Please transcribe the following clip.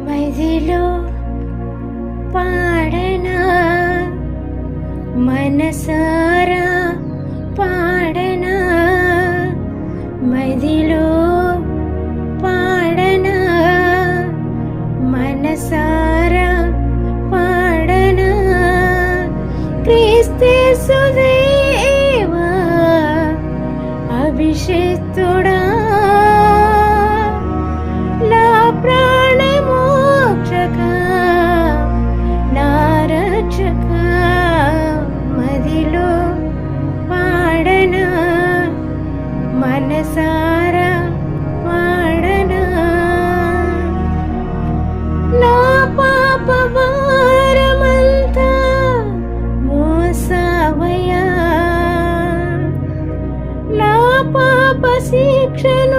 మదిలో పాడనా మనసారా పాడనా మదిలో పాడనా మనసారా పాడనా క్రీస్తు దేవా అభిషేక్తుడా నా ప్రాణ మోక్షక నా రక్షక మదిలో పాడనా మనసారా పాడనా నా పాప భారమంతా మోసావయ్యా నా పాప శిక్షణ